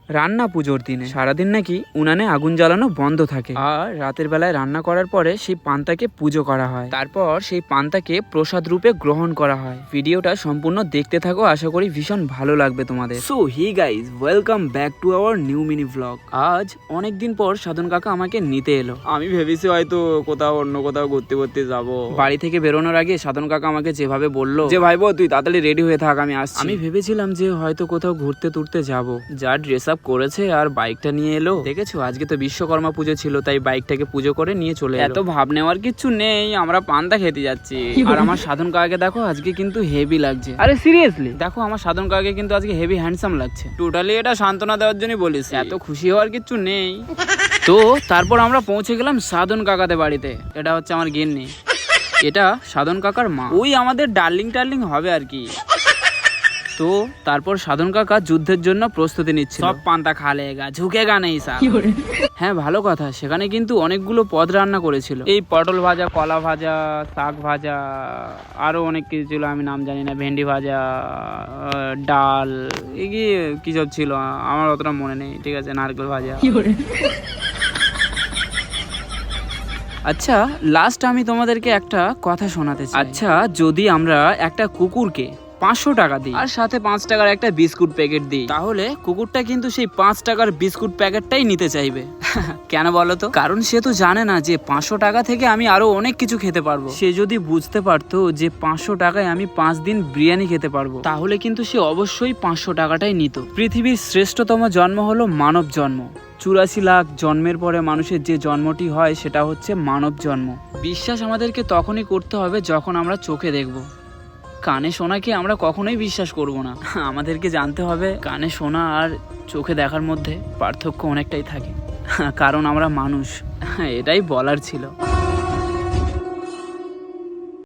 রান্না পুজোর দিনে সারাদিন নাকি উনানে আগুন জ্বালানো বন্ধ থাকে, আর রাতের বেলায় রান্না করার পরে সেই পান্তাকে পুজো করা হয়। তারপর সেই পান্তাকে প্রসাদ রূপে গ্রহণ করা হয়। ভিডিওটা সম্পূর্ণ দেখতে থাকো, আশা করি ভীষণ ভালো লাগবে তোমাদের। So he guys, welcome back to our new mini blog. আজ অনেকদিন পর সাধন কাকা আমাকে নিতে এলো। আমি ভেবেছি হয়তো কোথাও অন্য কোথাও ঘুরতে ঘুরতে যাবো। বাড়ি থেকে বেরোনোর আগে সাধন কাকা আমাকে যেভাবে বললো যে ভাইবো তুই তাড়াতাড়ি রেডি হয়ে থাক, আমি আসছি। আমি ভেবেছিলাম যে হয়তো কোথাও ঘুরতে টুরতে যাবো। যা ড্রেস আপ করেছে আর বাইকটা নিয়ে এলো, দেখেছো আজকে তো বিশ্বকর্মা পুজো ছিল, তাই বাইকটাকে পুজো করে নিয়ে চলে এলো। এত ভাব নেওয়ার কিছু নেই, আমরা পান্তা খেতে যাচ্ছি। আর আমার সাধন কাকাকে দেখো আজকে কিন্তু হেভি লাগছে। আরে সিরিয়াসলি দেখো, আমার সাধন কাকাকে কিন্তু আজকে হেভি হ্যান্ডসাম লাগছে। টোটালি এটা সান্ত্বনা দেওয়ার জন্য বলিস, এত খুশি হওয়ার কিছু নেই। তো তারপর আমরা পৌঁছে গেলাম সাধন কাকাদের বাড়িতে। এটা হচ্ছে আমার গিন্নি, এটা সাধন কাকার মা। ওই আমাদের ডার্লিং টার্লিং হবে আর কি। তো তারপর সাধন কাকা যুদ্ধের জন্য প্রস্তুতি নিচ্ছে। সব পান্তা খালেগা ঝুঁকেগা নেই স্যার। হ্যাঁ ভালো কথা, সেখানে কিন্তু অনেকগুলো পদ রান্না করেছিল। এই পটল ভাজা, কলা ভাজা, শাক ভাজা, আরো অনেক কিছু ছিল, আমি নাম জানি না। ভেন্ডি ভাজা, ডাল, এগিয়ে কি সব ছিল আমার অতটা মনে নেই। ঠিক আছে, নারকেল ভাজা। আচ্ছা, লাস্ট আমি তোমাদেরকে একটা কথা শোনাতে চাই। আচ্ছা, যদি আমরা একটা কুকুরকে 500 টাকা দিই আর সাথে 5 টাকার একটা বিস্কুট প্যাকেট দিই, তাহলে কুকুরটা কিন্তু সেই 5 টাকার বিস্কুট প্যাকেটটাই নিতে চাইবে। কেন বলো তো? কারণ সে তো জানে না যে 500 টাকা থেকে আমি আরো অনেক কিছু খেতে পারবো। সে যদি বুঝতে পারতো যে 500 টাকায় আমি 5 দিন বিরিয়ানি খেতে পারবো, তাহলে কিন্তু সে অবশ্যই 500 টাকাটাই নিত। পৃথিবীর শ্রেষ্ঠতম জন্ম হলো মানব জন্ম। 84 লাখ জন্মের পরে মানুষের যে জন্মটি হয় সেটা হচ্ছে মানব জন্ম। বিশ্বাস আমাদেরকে তখনই করতে হবে যখন আমরা চোখে দেখব। কানে শোনাকে আমরা কখনোই বিশ্বাস করব না। আমাদেরকে জানতে হবে কানে শোনা আর চোখে দেখার মধ্যে পার্থক্য অনেকটাই থাকে, কারণ আমরা মানুষ। এটাই বলার ছিল।